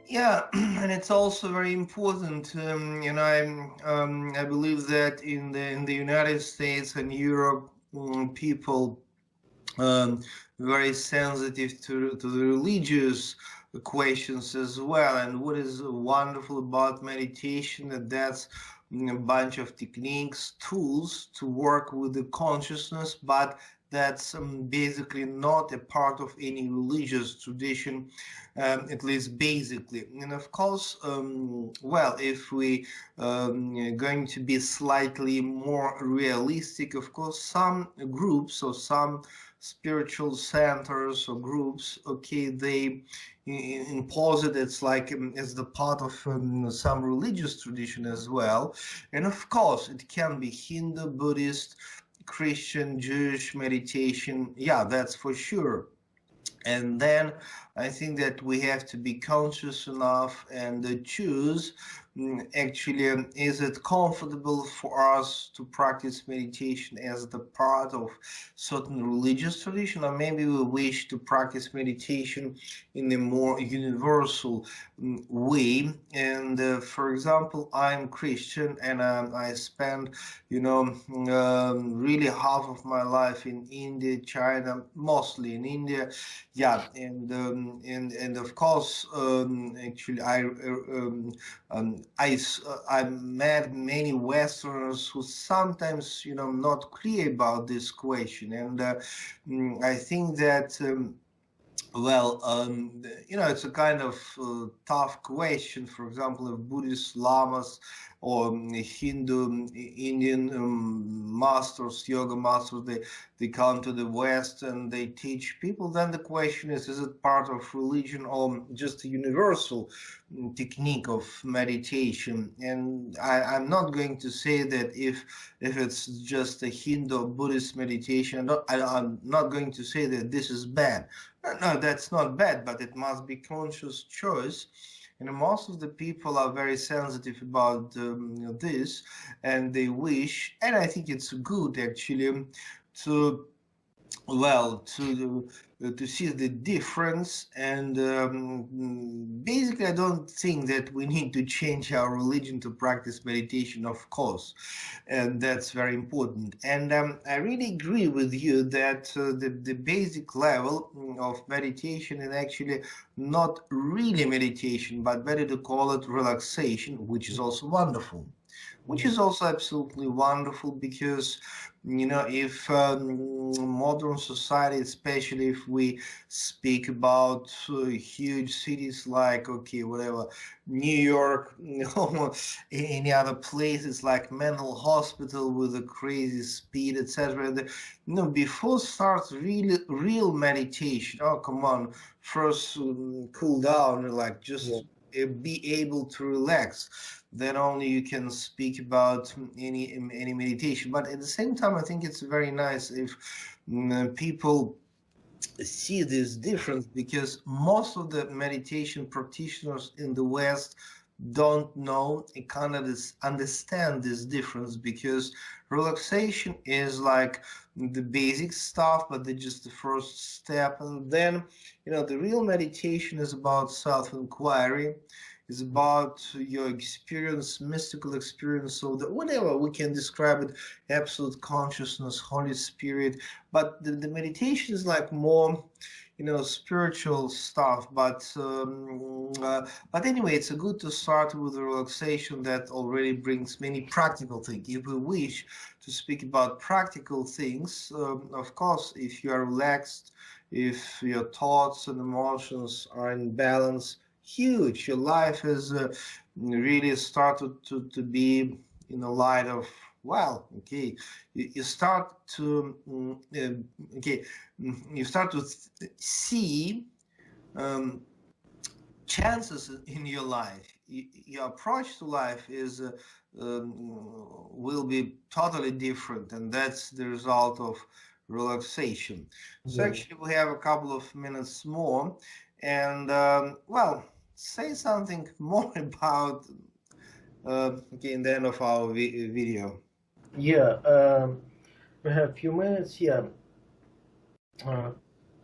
Yeah, and it's also very important. I believe that in the United States and Europe, people very sensitive to the religious questions as well. And what is wonderful about meditation that's a bunch of techniques, tools to work with the consciousness, but that's basically not a part of any religious tradition, at least basically. And of course, well, if we going to be slightly more realistic, of course, some groups or some spiritual centers or groups, okay, they impose it. It's like as the part of some religious tradition as well. And of course, it can be Hindu, Buddhist, Christian, Jewish meditation. Yeah, that's for sure. And then I think that we have to be conscious enough and choose actually, is it comfortable for us to practice meditation as the part of certain religious tradition, or maybe we wish to practice meditation in a more universal way. And for example, I'm Christian, and I spend, really half of my life in India, China, mostly in India. Yeah, and of course, actually, I met many Westerners who sometimes, not clear about this question, and I think that. Well, it's a kind of tough question. For example, if Buddhist lamas or Hindu, Indian masters, yoga masters, they come to the West and they teach people, then the question is it part of religion or just a universal technique of meditation? And I'm not going to say that if it's just a Hindu or Buddhist meditation, I'm not going to say that this is bad. No, that's not bad, but it must be conscious choice. And most of the people are very sensitive about this, and they wish, and I think it's good actually, to well to see the difference. And basically I don't think that we need to change our religion to practice meditation, of course, and that's very important. And I really agree with you that the basic level of meditation is actually not really meditation, but better to call it relaxation, which is also wonderful, which Yeah. is also absolutely wonderful. Because if modern society, especially if we speak about huge cities like, okay, whatever, New York, any other places like mental hospital with a crazy speed, etc. Before starts really real meditation, oh come on, first cool down, like Yeah. just be able to relax, then only you can speak about any meditation. But at the same time, I think it's very nice if people see this difference, because most of the meditation practitioners in the West don't know and cannot understand this difference, because relaxation is like the basic stuff, but they're just the first step. And then the real meditation is about self-inquiry, is about your experience, mystical experience, so that whatever we can describe it, absolute consciousness, Holy Spirit. But the meditation is like more spiritual stuff. But anyway, it's a good to start with the relaxation that already brings many practical things. If we wish to speak about practical things, of course, if you are relaxed, if your thoughts and emotions are in balance, huge, your life has really started to be in a light of, well, okay, you start to okay, you start to see um, chances in your life. Your approach to life is will be totally different, and that's the result of relaxation. So Yeah. actually, we have a couple of minutes more, and well, say something more about okay, in the end of our video. Yeah. We have a few minutes. Yeah. Uh,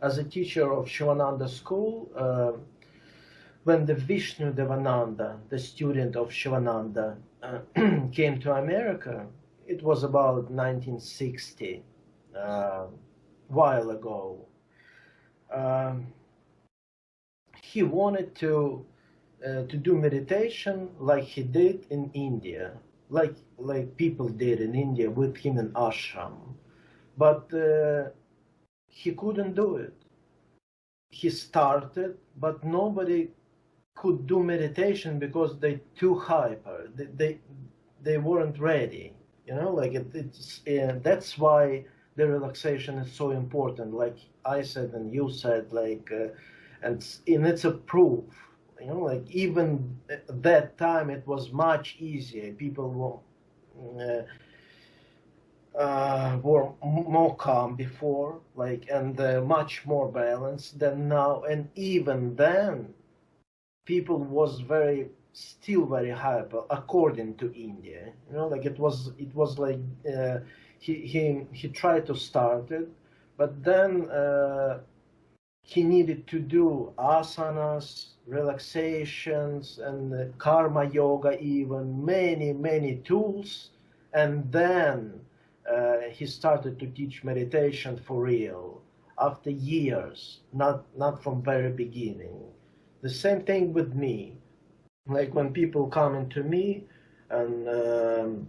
as a teacher of Shivananda school, when the Vishnu Devananda, the student of Shivananda, came to America, it was about 1960, while ago. He wanted to do meditation like he did in India, like people did in India with him in Ashram, but he couldn't do it. He started, but nobody could do meditation because they too hyper. They weren't ready. You know, like it's that's why the relaxation is so important. Like I said and you said, like, and it's a proof. You know, like even at that time it was much easier. People were more calm before, like, and much more balanced than now. And even then, people was still very hyper according to India. You know, like it was like he tried to start it, but then he needed to do asanas, relaxations, and karma yoga, even many tools, and then he started to teach meditation for real after years, not from very beginning. The same thing with me. Like when people come into me and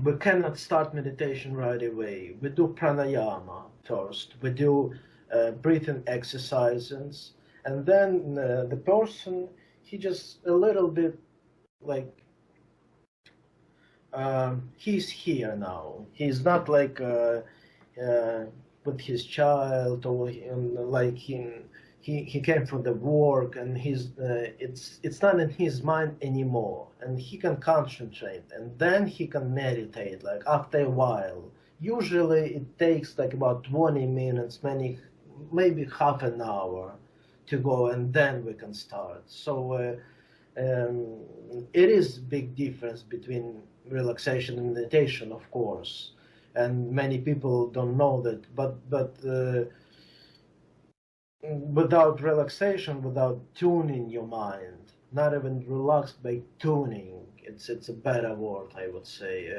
we cannot start meditation right away. We do pranayama first. We do breathing exercises, and then the person, he just a little bit like he's here now. He's not like with his child, or like he came from the work, and it's not in his mind anymore, and he can concentrate, and then he can meditate. Like after a while, usually it takes like about 20 minutes, maybe half an hour to go, and then we can start. So it is a big difference between relaxation and meditation, of course, and many people don't know that. But without relaxation, without tuning your mind, not even relaxed by tuning, it's a better word, I would say.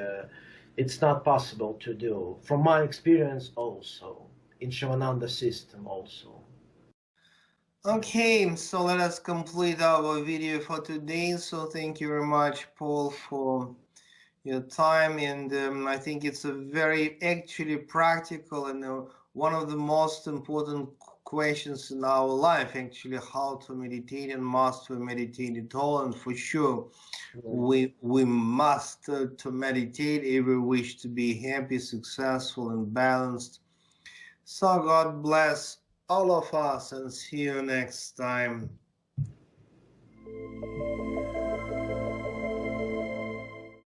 It's not possible to do, from my experience also, in Shivananda system also. Okay, so let us complete our video for today. So thank you very much, Paul, for your time, and I think it's a very actually practical and one of the most important questions in our life, actually, how to meditate and must we meditate at all. And for sure, we must to meditate if we wish to be happy, successful, and balanced. So God bless all of us, and see you next time.